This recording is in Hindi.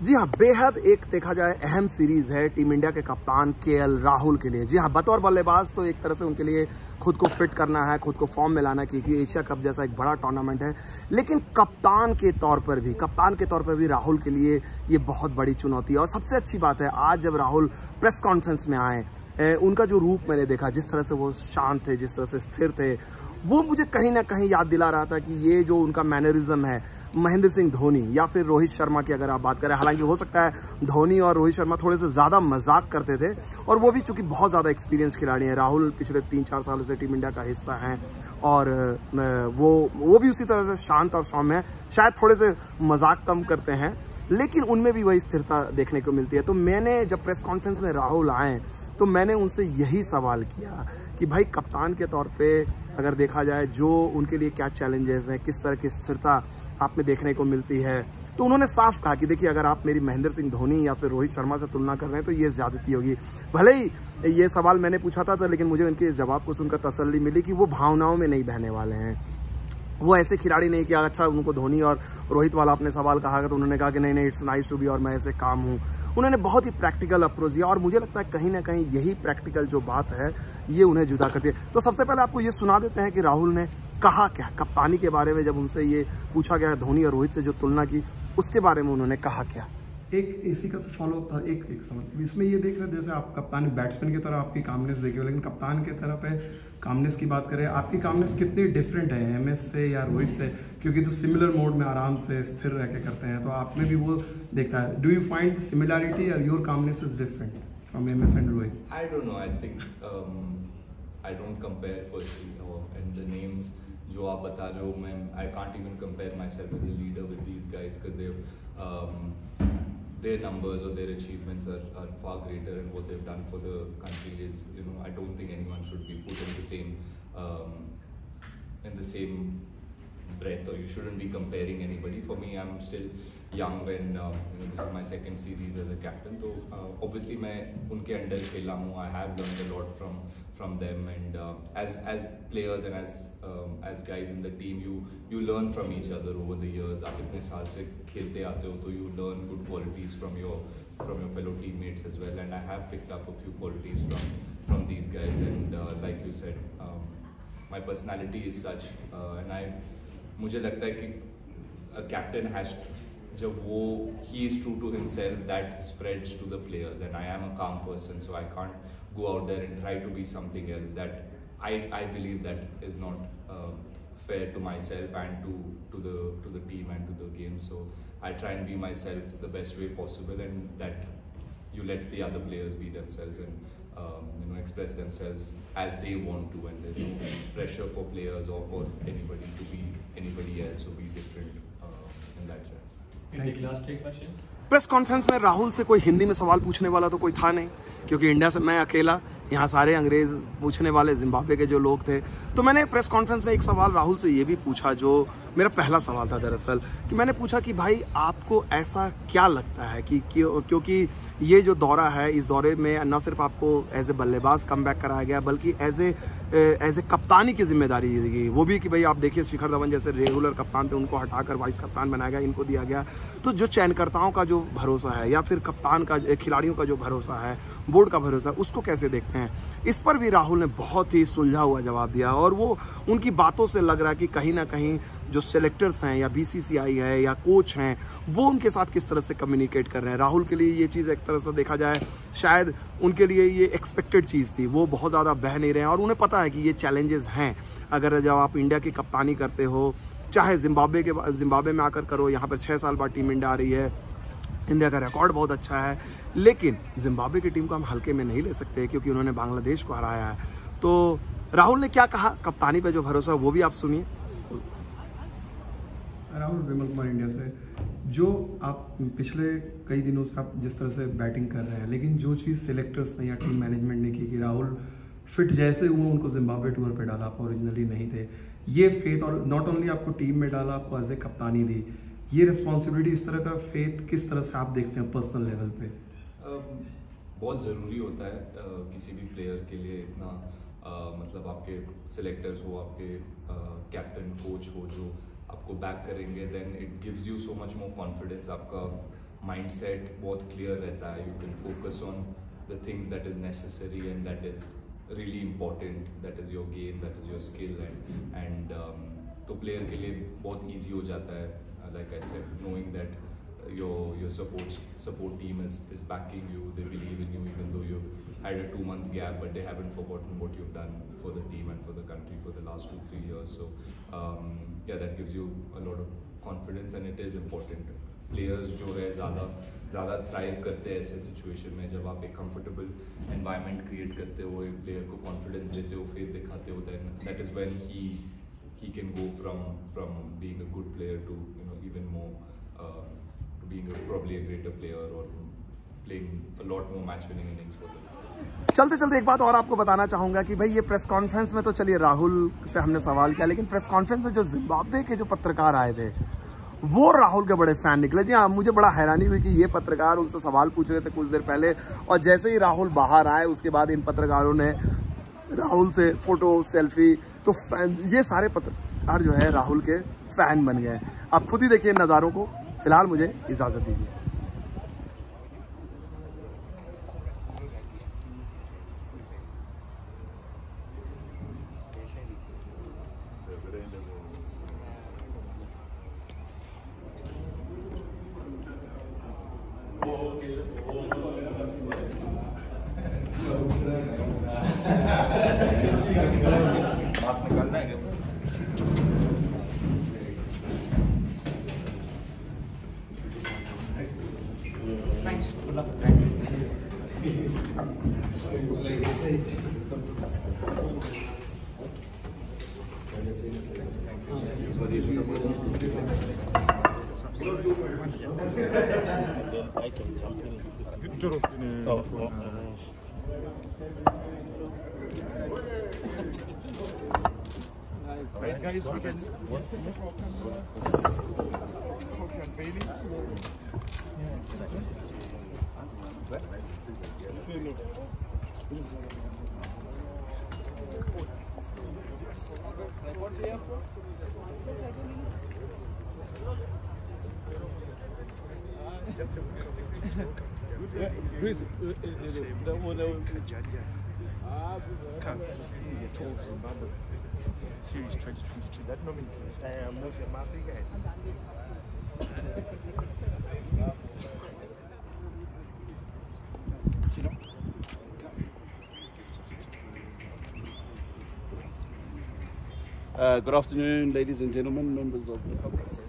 जी हाँ, बेहद एक देखा जाए अहम सीरीज है टीम इंडिया के कप्तान केएल राहुल के लिए। जी हाँ, बतौर बल्लेबाज तो एक तरह से उनके लिए खुद को फिट करना है, खुद को फॉर्म में लाना, क्योंकि एशिया कप जैसा एक बड़ा टूर्नामेंट है। लेकिन कप्तान के तौर पर भी राहुल के लिए ये बहुत बड़ी चुनौती है। और सबसे अच्छी बात है, आज जब राहुल प्रेस कॉन्फ्रेंस में आए, उनका जो रूप मैंने देखा, जिस तरह से वो शांत थे, जिस तरह से स्थिर थे, वो मुझे कहीं ना कहीं याद दिला रहा था कि ये जो उनका मैनरिज्म है, महेंद्र सिंह धोनी या फिर रोहित शर्मा की अगर आप बात करें, हालांकि हो सकता है धोनी और रोहित शर्मा थोड़े से ज़्यादा मजाक करते थे, और वो भी चूंकि बहुत ज़्यादा एक्सपीरियंस खिलाड़ी हैं। राहुल पिछले 3-4 साल से टीम इंडिया का हिस्सा हैं, और वो भी उसी तरह से शांत और सौम्य है। शायद थोड़े से मजाक कम करते हैं, लेकिन उनमें भी वही स्थिरता देखने को मिलती है। तो मैंने जब प्रेस कॉन्फ्रेंस में राहुल आए तो मैंने उनसे यही सवाल किया कि भाई, कप्तान के तौर पे अगर देखा जाए, जो उनके लिए क्या चैलेंजेस हैं, किस तरह की स्थिरता आप में देखने को मिलती है। तो उन्होंने साफ कहा कि देखिए, अगर आप मेरी महेंद्र सिंह धोनी या फिर रोहित शर्मा से तुलना कर रहे हैं तो ये ज़्यादती होगी। भले ही ये सवाल मैंने पूछा था, लेकिन मुझे उनके जवाब को सुनकर तसल्ली मिली कि वो भावनाओं में नहीं बहने वाले हैं। वो ऐसे खिलाड़ी नहीं कि अच्छा उनको धोनी और रोहित वाला अपने सवाल कहा तो उन्होंने कहा कि नहीं इट्स नाइस टू बी और मैं ऐसे काम हूँ। उन्होंने बहुत ही प्रैक्टिकल अप्रोच दिया, और मुझे लगता है कहीं ना कहीं यही प्रैक्टिकल जो बात है, ये उन्हें जुदा करती है। तो सबसे पहले आपको ये सुना देते हैं कि राहुल ने कहा क्या कप्तानी के बारे में। जब उनसे ये पूछा गया धोनी और रोहित से जो तुलना की, उसके बारे में उन्होंने कहा क्या। एक इसी का फॉलोअप था, एक सवाल इसमें ये देख रहे जैसे आप कप्तान बैट्समैन की तरह आपकी कामनेस देखे हो, लेकिन कप्तान की तरफ है कामनेस की बात करें, आपकी कामनेस कितनी डिफरेंट है एमएस से या रोहित से, क्योंकि तो सिमिलर मोड में आराम से स्थिर रह के करते हैं, तो आप में भी वो देखता है। Do you find similarity or your calmness is different from MS and Rohit? I don't know, I think I don't compare firstly, and the names जो आप बता रहे हो, मैं I can't even compare myself as a leader with these guys, because they their numbers or their achievements are far greater, and what they've done for the country is, I don't think anyone should be put in the same breath, or you shouldn't be comparing anybody. For me, I'm still young, and this is my second series as a captain, so obviously मैं उनके अंडर खेला हूँ. I have learned a lot from them, and as players and as guys in the team, you learn from each other over the years. आप इतने साल से खेलते आते हो, तो you learn good qualities from your fellow teammates as well, and I have picked up a few qualities from these guys, and like you said, my personality is such, and मुझे लगता है कि a captain has to, जब वो he is true to himself, that spreads to the players, and I am a calm person, so I can't go out there and try to be something else. That I believe that is not fair to myself and to the team and to the game. So I try and be myself the best way possible, and that you let the other players be themselves and express themselves as they want to, and there's no pressure for players or for anybody to be anybody else or be different in that sense. Last 3 questions. Press conference में राहुल से कोई हिंदी में सवाल पूछने वाला तो कोई था नहीं, क्योंकि इंडिया से मैं अकेला, यहाँ सारे अंग्रेज पूछने वाले जिम्बाब्वे के जो लोग थे। तो मैंने प्रेस कॉन्फ्रेंस में एक सवाल राहुल से ये भी पूछा, जो मेरा पहला सवाल था दरअसल, कि मैंने पूछा कि भाई, आपको ऐसा क्या लगता है कि क्योंकि ये जो दौरा है, इस दौरे में न सिर्फ आपको एज ए बल्लेबाज कम बैक कराया गया, बल्कि एज ए कप्तानी की जिम्मेदारी दी गई, वो भी कि भाई आप देखिए शिखर धवन जैसे रेगुलर कप्तान थे, उनको हटाकर वाइस कप्तान बनाया गया, इनको दिया गया। तो जो चयनकर्ताओं का जो भरोसा है, या फिर कप्तान का, खिलाड़ियों का जो भरोसा है, बोर्ड का भरोसा है, उसको कैसे देखते हैं? इस पर भी राहुल ने बहुत ही सुलझा हुआ जवाब दिया, और वो उनकी बातों से लग रहा है कि कहीं ना कहीं जो सेलेक्टर्स हैं, या बीसीसीआई है, या कोच हैं, वो उनके साथ किस तरह से कम्युनिकेट कर रहे हैं। राहुल के लिए ये चीज़ एक तरह से देखा जाए, शायद उनके लिए ये एक्सपेक्टेड चीज़ थी, वो बहुत ज़्यादा बह नहीं रहे हैं, और उन्हें पता है कि ये चैलेंजेस हैं। अगर जब आप इंडिया की कप्तानी करते हो, चाहे जिम्बाब्वे में आकर करो, यहाँ पर 6 साल बाद टीम इंडिया आ रही है, इंडिया का रिकॉर्ड बहुत अच्छा है, लेकिन जिम्बाब्वे की टीम को हम हल्के में नहीं ले सकते, क्योंकि उन्होंने बांग्लादेश को हराया है। तो राहुल ने क्या कहा कप्तानी पे जो भरोसा, वो भी आप सुनिए। राहुल, विमल कुमार इंडिया से। जो आप पिछले कई दिनों से आप जिस तरह से बैटिंग कर रहे हैं, लेकिन जो चीज़ सिलेक्टर्स ने या टीम मैनेजमेंट ने की कि राहुल फिट जैसे हुए उनको जिम्बाब्वे टूर पे डाला, आप ओरिजिनली नहीं थे, ये फेथ, और नॉट ओनली आपको टीम में डाला, आपको एज ए कप्तानी दी, ये रिस्पॉन्सिबिलिटी, इस तरह का फेथ किस तरह से आप देखते हैं पर्सनल लेवल पे? बहुत ज़रूरी होता है किसी भी प्लेयर के लिए इतना, मतलब आपके सिलेक्टर्स हो, आपके कैप्टन कोच हो, जो आपको बैक करेंगे, then it gives you so much more confidence. आपका mindset बहुत clear रहता है. You can focus on the things that is necessary and that is really important. That is your game, that is your skill, and तो player के लिए बहुत easy हो जाता है. Like I said, knowing that your support team is backing you, they believe in you even though you've had a 2-month gap, but they haven't forgotten what you've done for the team and for the country for the last 2-3 years. So yeah, that gives you a lot of confidence and it is important. Players जो है ज़्यादा thrive करते हैं ऐसे situation में, जब आप एक comfortable environment create करते हो, एक player को confidence देते हो, faith दिखाते हो, then that is when he can go from being a good player to even more being probably a greater player or playing a lot more match winning innings for them. चलते चलते एक बात और आपको बताना चाहूँगा कि भाई ये प्रेस कॉन्फ्रेंस में तो चलिए राहुल से हमने सवाल किया, लेकिन प्रेस कॉन्फ्रेंस में जो जिम्बाब्वे के जो पत्रकार आए थे वो राहुल के बड़े फैन निकले. जी हाँ, मुझे बड़ा हैरानी हुई कि ये पत्रकार उनसे सवाल पूछ रहे थे कुछ देर पहले और जैसे ही राहुल बाहर आए उसके बाद इन पत्रकारों ने राहुल से फोटो सेल्फी, तो ये सारे पत्रकार जो है राहुल के फैन बन गए. आप खुद ही देखिए नज़ारों को. फिलहाल मुझे इजाज़त दीजिए. Guys, we can Series 2022. That moment, Murphy Marcy again. Good afternoon, ladies and gentlemen, members of the public.